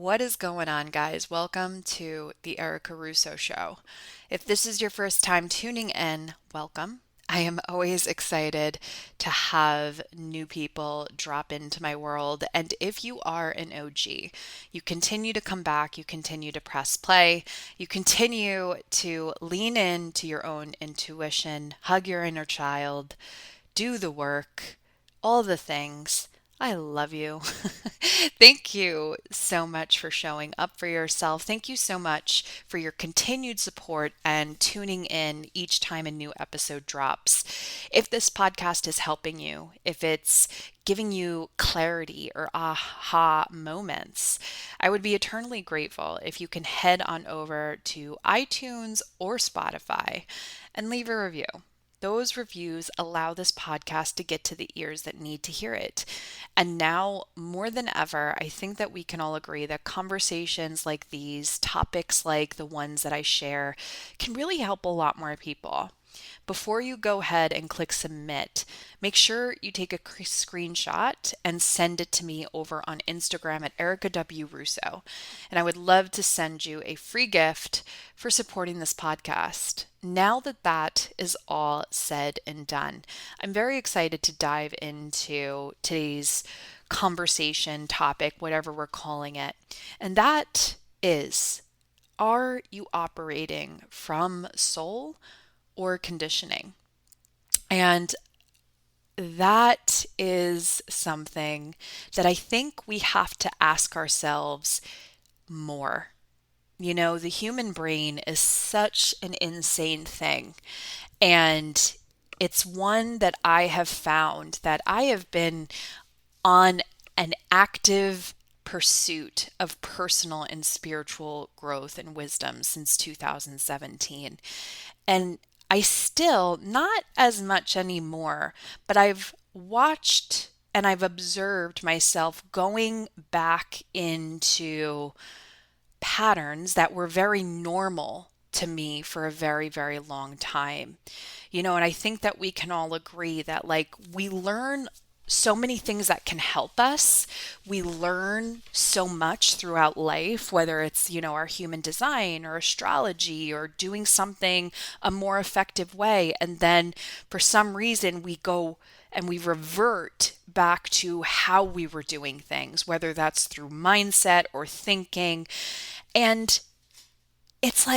What is going on, guys? Welcome to the Erica Russo Show. If this is your first time tuning in, welcome. I am always excited to have new people drop into my world. And if you are an OG, you continue to come back, you continue to press play, you continue to lean into your own intuition, hug your inner child, do the work, all the things. I love you. Thank you so much for showing up for yourself. Thank you so much for your continued support and tuning in each time a new episode drops. If this podcast is helping you, if it's giving you clarity or aha moments, I would be eternally grateful if you can head on over to iTunes or Spotify and leave a review. Those reviews allow this podcast to get to the ears that need to hear it. And now, more than ever, I think that we can all agree that conversations like these, topics like the ones that I share, can really help a lot more people. Before you go ahead and click submit, make sure you take a screenshot and send it to me over on Instagram at Erica W. Russo. And I would love to send you a free gift for supporting this podcast. Now that that is all said and done, I'm very excited to dive into today's conversation topic, whatever we're calling it. And that is, are you operating from soul or conditioning? And that is something that I think we have to ask ourselves more. You know, the human brain is such an insane thing. And it's one that I have found that I have been on an active pursuit of personal and spiritual growth and wisdom since 2017. And I still, not as much anymore, but I've watched and I've observed myself going back into patterns that were very normal to me for a very, very long time. You know, and I think that we can all agree that we learn so many things that can help us. We learn so much throughout life, whether it's, our human design or astrology or doing something a more effective way. And then for some reason, we go and we revert back to how we were doing things, whether that's through mindset or thinking. And it's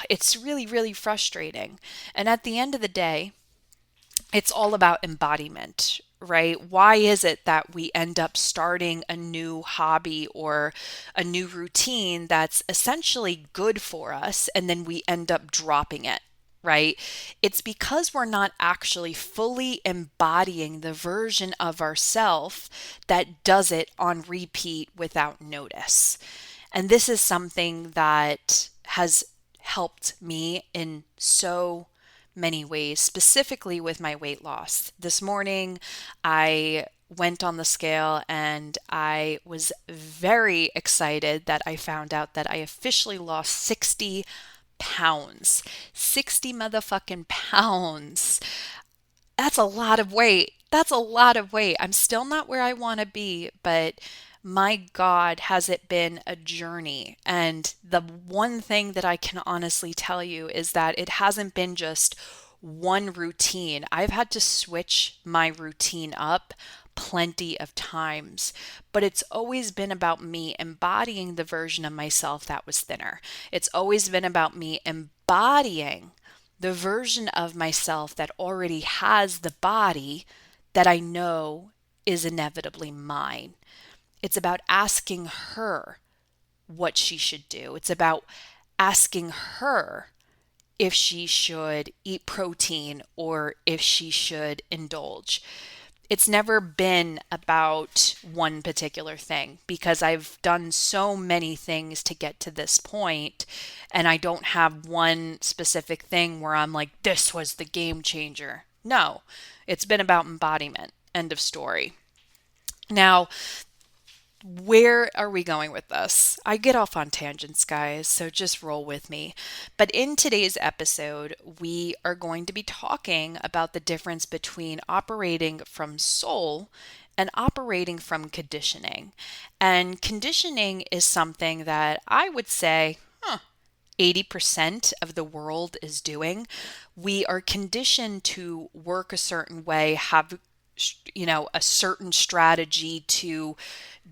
it's really, really frustrating. And at the end of the day, it's all about embodiment, right? Why is it that we end up starting a new hobby or a new routine that's essentially good for us and then we end up dropping it? Right? It's because we're not actually fully embodying the version of ourself that does it on repeat without notice. And this is something that has helped me in so many ways, specifically with my weight loss. This morning, I went on the scale and I was very excited that I found out that I officially lost 60 pounds. 60 motherfucking pounds. That's a lot of weight. That's a lot of weight. I'm still not where I want to be, but my God, has it been a journey. And the one thing that I can honestly tell you is that it hasn't been just one routine. I've had to switch my routine up plenty of times, but it's always been about me embodying the version of myself that was thinner. It's always been about me embodying the version of myself that already has the body that I know is inevitably mine. It's about asking her what she should do. It's about asking her if she should eat protein or if she should indulge. It's never been about one particular thing because I've done so many things to get to this point, and I don't have one specific thing where I'm like, this was the game changer. No, it's been about embodiment. End of story. Now, where are we going with this? I get off on tangents, guys, so just roll with me. But in today's episode, we are going to be talking about the difference between operating from soul and operating from conditioning. And conditioning is something that I would say 80% of the world is doing. We are conditioned to work a certain way, have a certain strategy to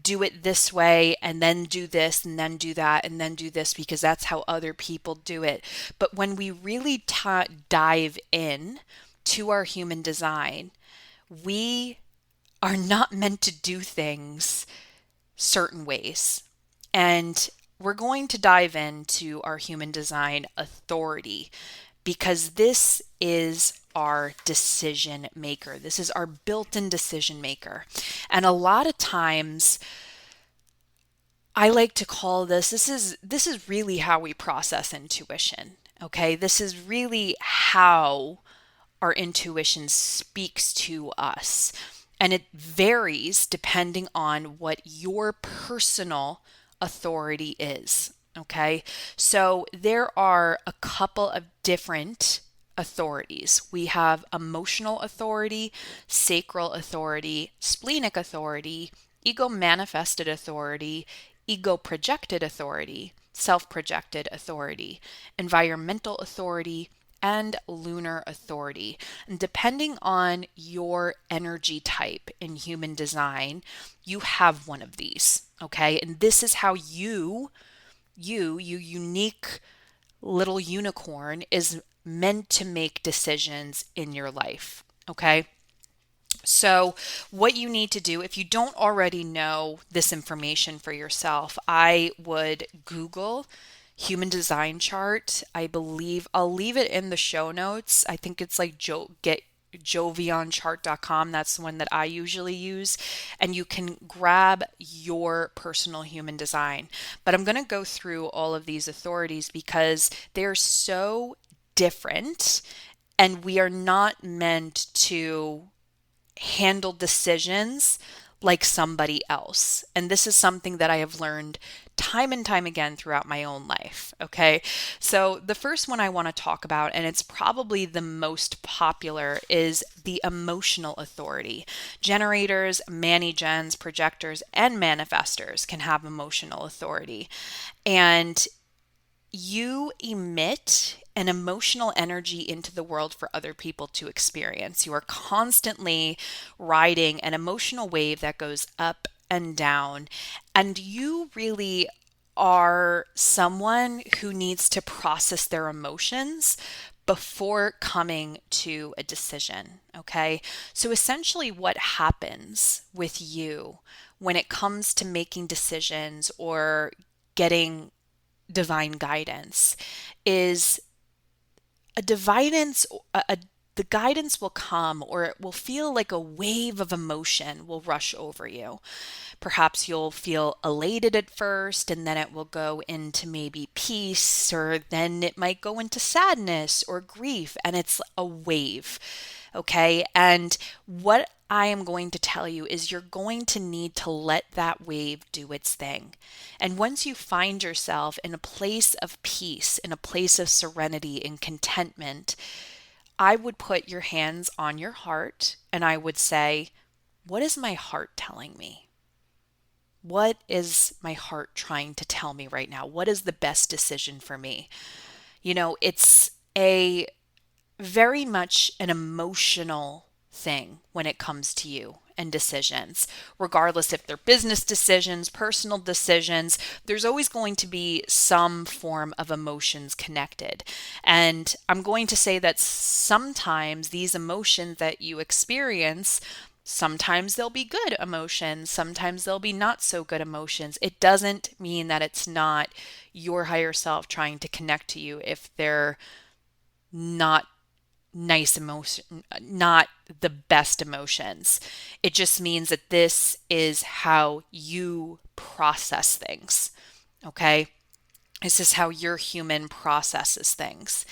do it this way and then do this and then do that and then do this because that's how other people do it. But when we really dive in to our human design, we are not meant to do things certain ways. And we're going to dive into our human design authority because this is our decision maker. This is our built-in decision maker. And a lot of times I like to call this is really how we process intuition. Okay? This is really how our intuition speaks to us. And it varies depending on what your personal authority is. Okay. So there are a couple of different authorities. We have emotional authority, sacral authority, splenic authority, ego manifested authority, ego projected authority, self projected authority, environmental authority, and lunar authority. And depending on your energy type in human design, you have one of these, okay? And this is how you unique little unicorn is meant to make decisions in your life, okay? So, what you need to do, if you don't already know this information for yourself, I would Google human design chart. I believe I'll leave it in the show notes. I think it's like get jovionchart.com. That's the one that I usually use. And you can grab your personal human design. But I'm going to go through all of these authorities because they're so different and we are not meant to handle decisions like somebody else. And this is something that I have learned time and time again throughout my own life. Okay. So the first one I want to talk about, and it's probably the most popular, is the emotional authority. Generators, mani-gens, projectors, and manifestors can have emotional authority. And you emit an emotional energy into the world for other people to experience. You are constantly riding an emotional wave that goes up and down, and you really are someone who needs to process their emotions before coming to a decision. Okay. So essentially, what happens with you when it comes to making decisions or getting divine guidance is a guidance the guidance will come, or it will feel like a wave of emotion will rush over you. Perhaps you'll feel elated at first, and then it will go into maybe peace, or then it might go into sadness or grief, and it's a wave. Okay. And what I am going to tell you is you're going to need to let that wave do its thing. And once you find yourself in a place of peace, in a place of serenity and contentment, I would put your hands on your heart and I would say, what is my heart telling me? What is my heart trying to tell me right now? What is the best decision for me? It's a very much an emotional thing when it comes to you and decisions, regardless if they're business decisions, personal decisions, there's always going to be some form of emotions connected. And I'm going to say that sometimes these emotions that you experience, sometimes they'll be good emotions, sometimes they'll be not so good emotions. It doesn't mean that it's not your higher self trying to connect to you if they're not nice emotion, not the best emotions. It just means that this is how you process things. Okay. This is how your human processes things.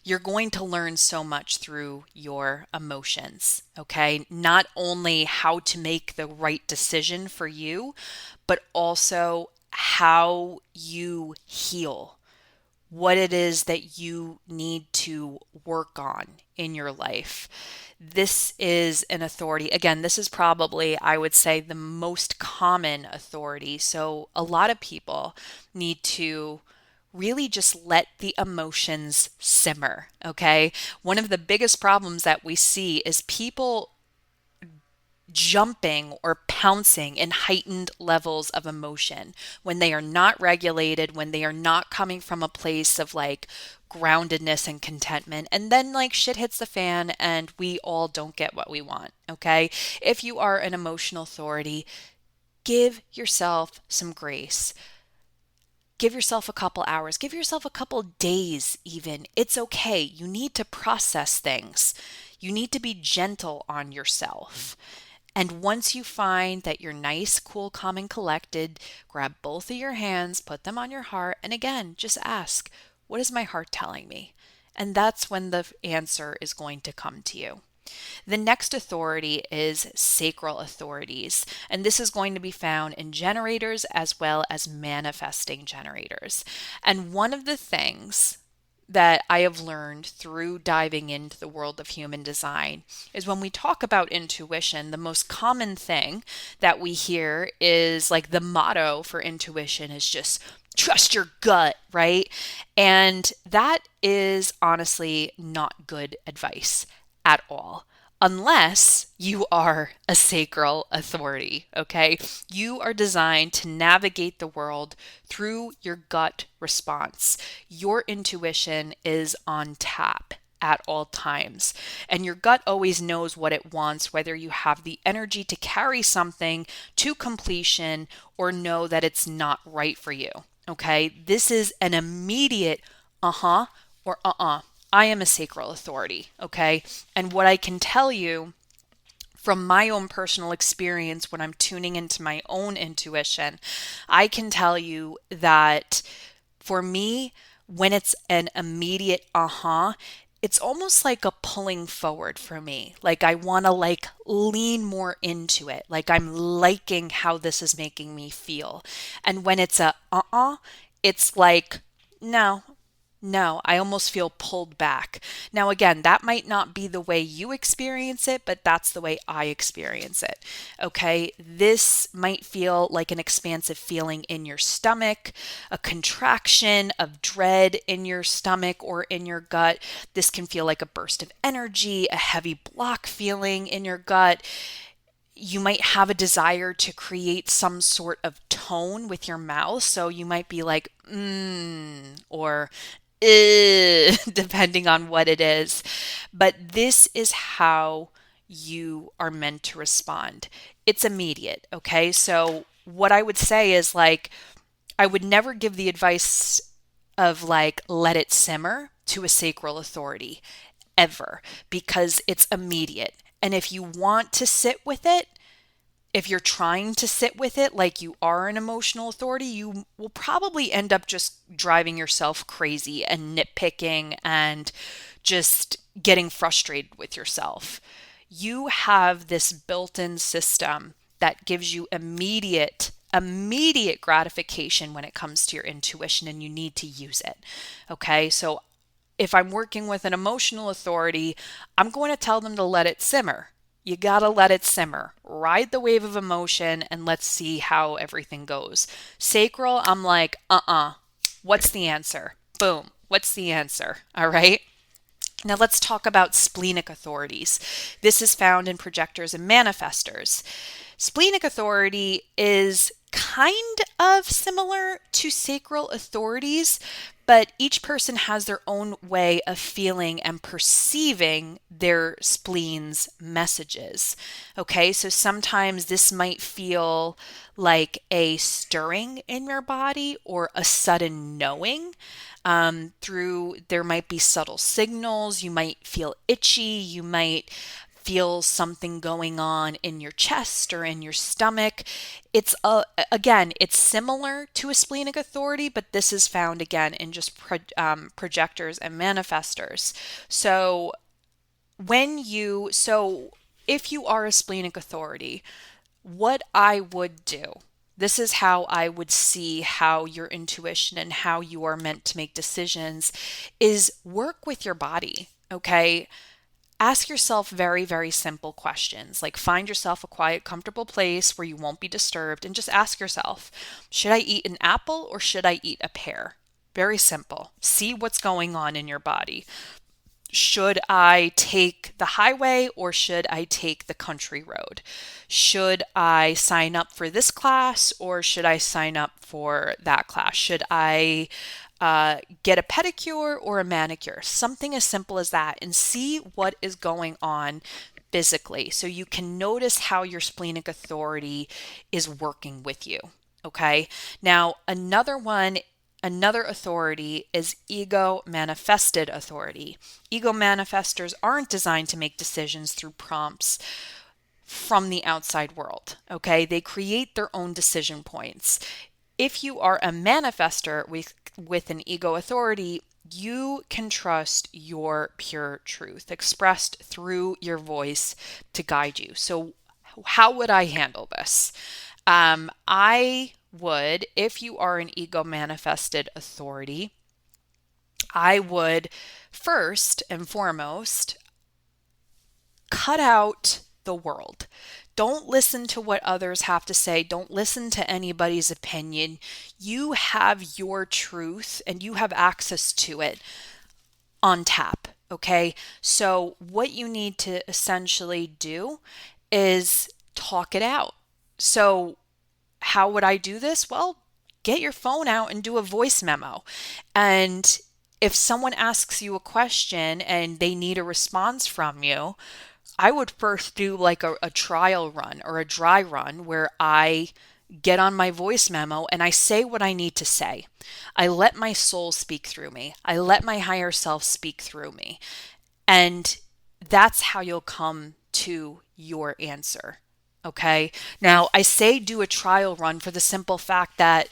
You're going to learn so much through your emotions. Okay. Not only how to make the right decision for you, but also how you heal, what it is that you need to work on in your life. This is an authority. Again, this is probably, I would say, the most common authority. So a lot of people need to really just let the emotions simmer, okay? One of the biggest problems that we see is people jumping or pouncing in heightened levels of emotion when they are not regulated, when they are not coming from a place of like groundedness and contentment. And then like shit hits the fan and we all don't get what we want. Okay. If you are an emotional authority, give yourself some grace. Give yourself a couple hours, give yourself a couple days, even. It's okay. You need to process things. You need to be gentle on yourself. And once you find that you're nice, cool, calm, and collected, grab both of your hands, put them on your heart, and again, just ask, what is my heart telling me? And that's when the answer is going to come to you. The next authority is sacral authorities, and this is going to be found in generators as well as manifesting generators. And one of the things that I have learned through diving into the world of human design is when we talk about intuition, the most common thing that we hear is like the motto for intuition is just trust your gut, right? And that is honestly not good advice at all. Unless you are a sacral authority, okay? You are designed to navigate the world through your gut response. Your intuition is on tap at all times. And your gut always knows what it wants, whether you have the energy to carry something to completion or know that it's not right for you, okay? This is an immediate uh-huh or uh-uh. I am a sacral authority, okay? And what I can tell you from my own personal experience when I'm tuning into my own intuition, I can tell you that for me, when it's an immediate uh-huh, it's almost like a pulling forward for me. Like I want to like lean more into it. Like I'm liking how this is making me feel. And when it's a uh-uh, it's like, no, no, I almost feel pulled back. Now, again, that might not be the way you experience it, but that's the way I experience it. Okay. This might feel like an expansive feeling in your stomach, a contraction of dread in your stomach or in your gut. This can feel like a burst of energy, a heavy block feeling in your gut. You might have a desire to create some sort of tone with your mouth. So you might be like, or depending on what it is. But this is how you are meant to respond. It's immediate, okay? So what I would say is like, I would never give the advice of like, let it simmer to a sacral authority ever, because it's immediate. And if you want to sit with it, if you're trying to sit with it like you are an emotional authority, you will probably end up just driving yourself crazy and nitpicking and just getting frustrated with yourself. You have this built-in system that gives you immediate gratification when it comes to your intuition, and you need to use it. Okay? So if I'm working with an emotional authority, I'm going to tell them to let it simmer. You gotta let it simmer. Ride the wave of emotion and let's see how everything goes. Sacral, I'm like, what's the answer? Boom. What's the answer? All right. Now let's talk about splenic authorities. This is found in projectors and manifestors. Splenic authority is kind of similar to sacral authorities, but each person has their own way of feeling and perceiving their spleen's messages. Okay, so sometimes this might feel like a stirring in your body or a sudden knowing. There might be subtle signals. You might feel itchy. You might feel something going on in your chest or in your stomach. Again, it's similar to a splenic authority, but this is found again in just projectors and manifestors. So if you are a splenic authority, what I would do, this is how I would see how your intuition and how you are meant to make decisions, is work with your body. Okay. Ask yourself very, very simple questions. Like find yourself a quiet, comfortable place where you won't be disturbed and just ask yourself, should I eat an apple or should I eat a pear? Very simple. See what's going on in your body. Should I take the highway or should I take the country road? Should I sign up for this class or should I sign up for that class? Should I get a pedicure or a manicure? Something as simple as that, and see what is going on physically so you can notice how your splenic authority is working with you. Okay. Now, another authority is ego manifested authority. Ego manifestors aren't designed to make decisions through prompts from the outside world. Okay. They create their own decision points. If you are a manifester with an ego authority, you can trust your pure truth expressed through your voice to guide you. So, how would I handle this? I would, if you are an ego manifested authority, I would first and foremost cut out the world. Don't listen to what others have to say. Don't listen to anybody's opinion. You have your truth and you have access to it on tap. Okay. So, what you need to essentially do is talk it out. So, how would I do this? Well, get your phone out and do a voice memo. And if someone asks you a question and they need a response from you, I would first do like a trial run or a dry run where I get on my voice memo and I say what I need to say. I let my soul speak through me. I let my higher self speak through me. And that's how you'll come to your answer. Okay. Now, I say do a trial run for the simple fact that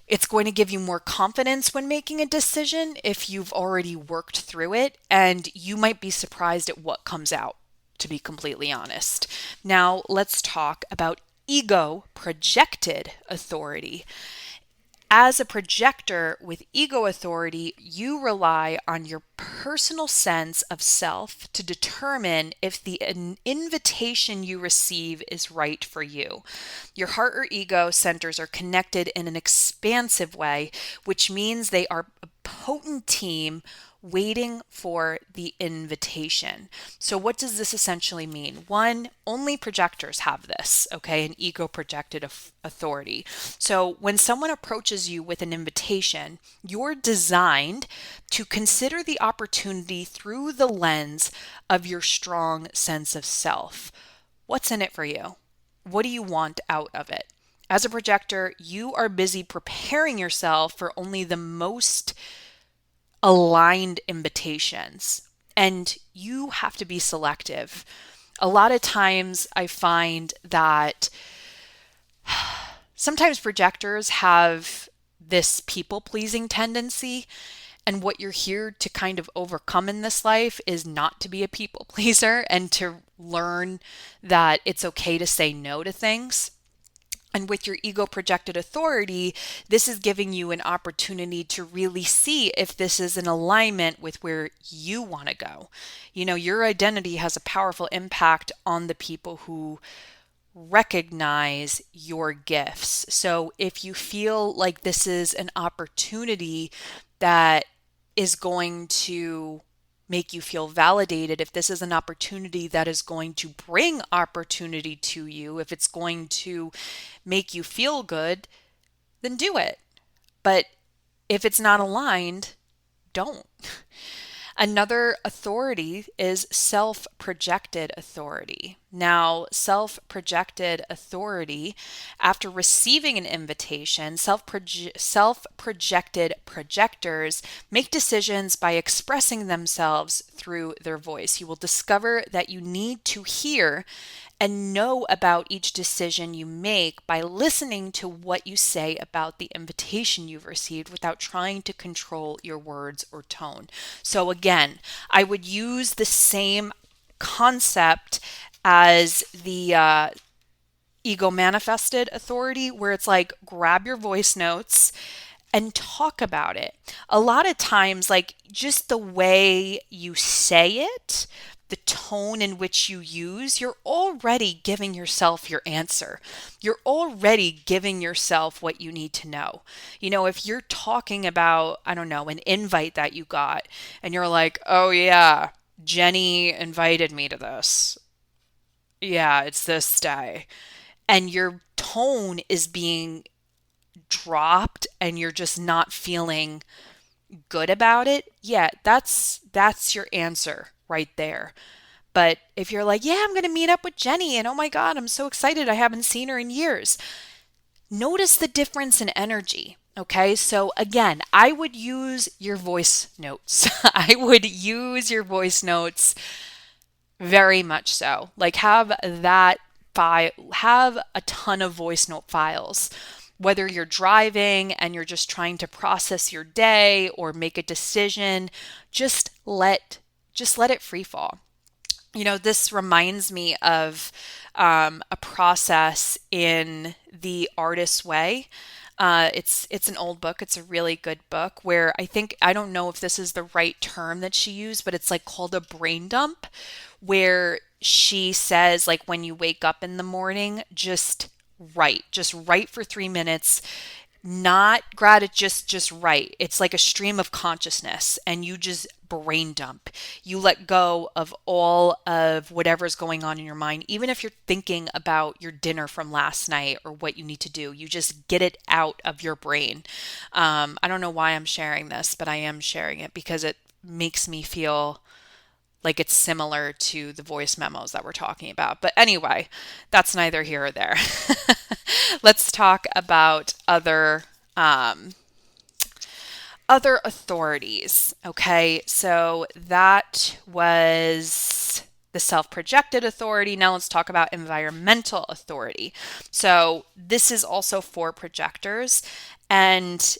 it's going to give you more confidence when making a decision if you've already worked through it, and you might be surprised at what comes out, to be completely honest. Now, let's talk about ego projected authority. As a projector with ego authority, you rely on your personal sense of self to determine if the invitation you receive is right for you. Your heart or ego centers are connected in an expansive way, which means they are a potent team waiting for the invitation. So, what does this essentially mean? One, only projectors have this, okay, an ego projected authority. So, when someone approaches you with an invitation, you're designed to consider the opportunity through the lens of your strong sense of self. What's in it for you? What do you want out of it? As a projector, you are busy preparing yourself for only the most aligned invitations, and you have to be selective. A lot of times I find that sometimes projectors have this people pleasing tendency, and what you're here to kind of overcome in this life is not to be a people pleaser and to learn that it's okay to say no to things. And with your ego projected authority, this is giving you an opportunity to really see if this is in alignment with where you want to go. You know, your identity has a powerful impact on the people who recognize your gifts. So if you feel like this is an opportunity that is going to make you feel validated, if this is an opportunity that is going to bring opportunity to you, if it's going to make you feel good, then do it. But if it's not aligned, don't. Another authority is self projected authority. Now, self projected authority, after receiving an invitation, self projected projectors make decisions by expressing themselves through their voice. You will discover that you need to hear and know about each decision you make by listening to what you say about the invitation you've received without trying to control your words or tone. So again, I would use the same concept as the ego manifested authority, where it's like grab your voice notes and talk about it. A lot of times, like just the way you say it, the tone in which you use, you're already giving yourself your answer. You're already giving yourself what you need to know. If you're talking about, I don't know, an invite that you got, and you're like, oh yeah, Jenny invited me to this. Yeah, it's this day. And your tone is being dropped and you're just not feeling good about it, yeah, that's your answer right there. But if you're like, yeah, I'm going to meet up with Jenny and oh my God, I'm so excited. I haven't seen her in years. Notice the difference in energy. Okay, so again, I would use your voice notes. I would use your voice notes very much so. Like have a ton of voice note files. Whether you're driving and you're just trying to process your day or make a decision, just let just let it free fall. This reminds me of a process in The Artist's Way. It's an old book. It's a really good book where I don't know if this is the right term that she used, but it's like called a brain dump, where she says like when you wake up in the morning, just write for 3 minutes, not gratitude, just right. It's like a stream of consciousness and you just brain dump. You let go of all of whatever's going on in your mind. Even if you're thinking about your dinner from last night or what you need to do, you just get it out of your brain. I don't know why I'm sharing this, but I am sharing it because it makes me feel like it's similar to the voice memos that we're talking about. But anyway, that's neither here or there. Let's talk about other authorities. Okay, so that was the self-projected authority. Now let's talk about environmental authority. So this is also for projectors, and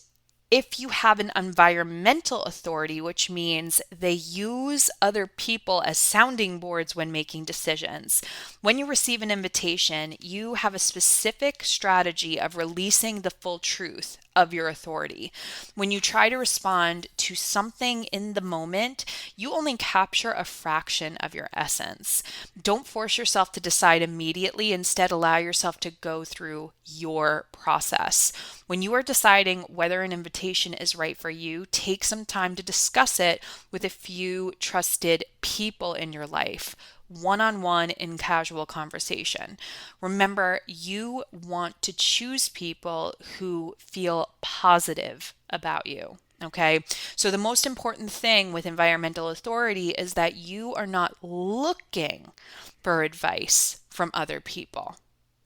if you have an environmental authority, which means they use other people as sounding boards when making decisions. When you receive an invitation, you have a specific strategy of releasing the full truth of your authority. When you try to respond to something in the moment, you only capture a fraction of your essence. Don't force yourself to decide immediately. Instead, allow yourself to go through your process. When you are deciding whether an invitation is right for you, take some time to discuss it with a few trusted people in your life, one-on-one in casual conversation. Remember, you want to choose people who feel positive about you. Okay, so the most important thing with environmental authority is that you are not looking for advice from other people.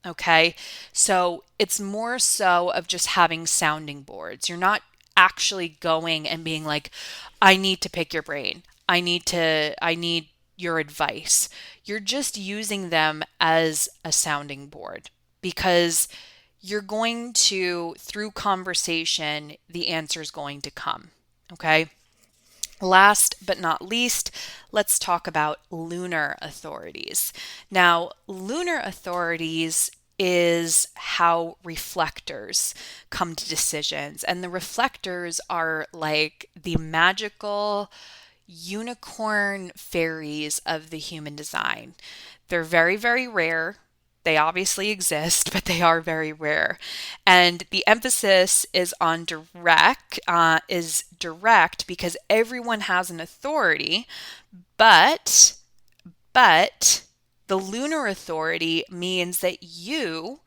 Okay, so it's more so of just having sounding boards. You're not actually going and being like, I need to pick your brain. I need your advice. You're just using them as a sounding board because you're going to, through conversation, the answer is going to come. Okay. Last but not least, let's talk about lunar authorities. Now, lunar authorities is how reflectors come to decisions, and the reflectors are like the magical unicorn fairies of the human design. They're very, very rare. They obviously exist, but they are very rare. And the emphasis is direct because everyone has an authority, but the lunar authority means that you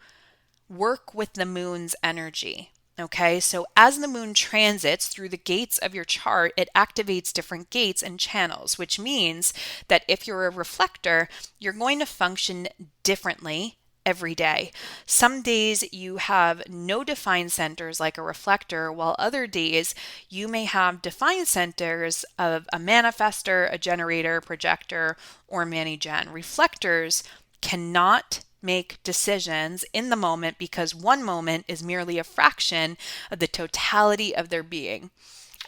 work with the moon's energy. Okay, so as the moon transits through the gates of your chart, it activates different gates and channels, which means that if you're a reflector, you're going to function differently every day. Some days you have no defined centers like a reflector, while other days you may have defined centers of a manifestor, a generator, projector, or mani-gen. Reflectors cannot make decisions in the moment because one moment is merely a fraction of the totality of their being.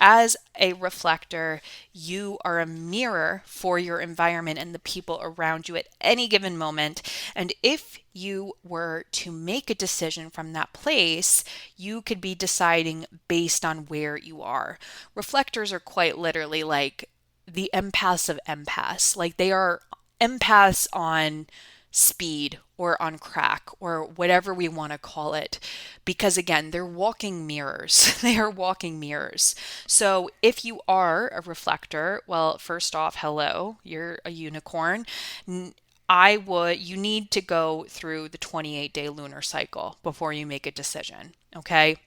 As a reflector, you are a mirror for your environment and the people around you at any given moment. And if you were to make a decision from that place, you could be deciding based on where you are. Reflectors are quite literally like the empaths of empaths. Like they are empaths on speed or on crack or whatever we want to call it. Because again, they're walking mirrors. They are walking mirrors. So if you are a reflector, well, first off, hello, you're a unicorn. You need to go through the 28-day lunar cycle before you make a decision. Okay.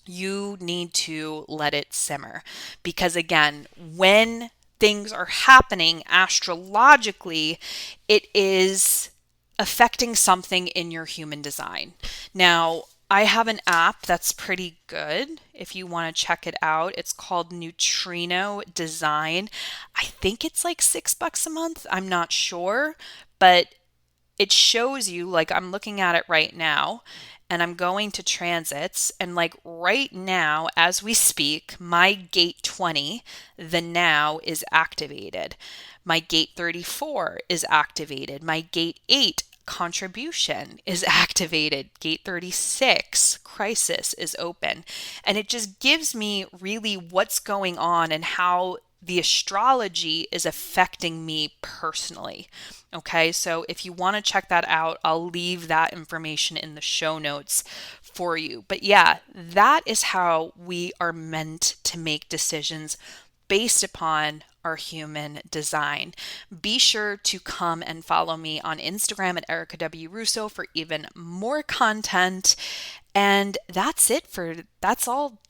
You need to let it simmer because again, when things are happening astrologically, it is affecting something in your human design. Now, I have an app that's pretty good if you want to check it out. It's called Neutrino Design. I think it's like $6 a month. I'm not sure, but it shows you, like I'm looking at it right now and I'm going to transits, and like right now as we speak, my gate 20, the now, is activated. My gate 34 is activated. My gate 8, contribution, is activated. Gate 36, crisis, is open. And it just gives me really what's going on and how the astrology is affecting me personally. Okay, so if you want to check that out, I'll leave that information in the show notes for you. But yeah, that is how we are meant to make decisions based upon our human design. Be sure to come and follow me on Instagram at Erica W. Russo for even more content. And that's all,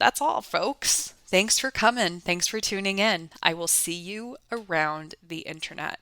folks. Thanks for coming. Thanks for tuning in. I will see you around the internet.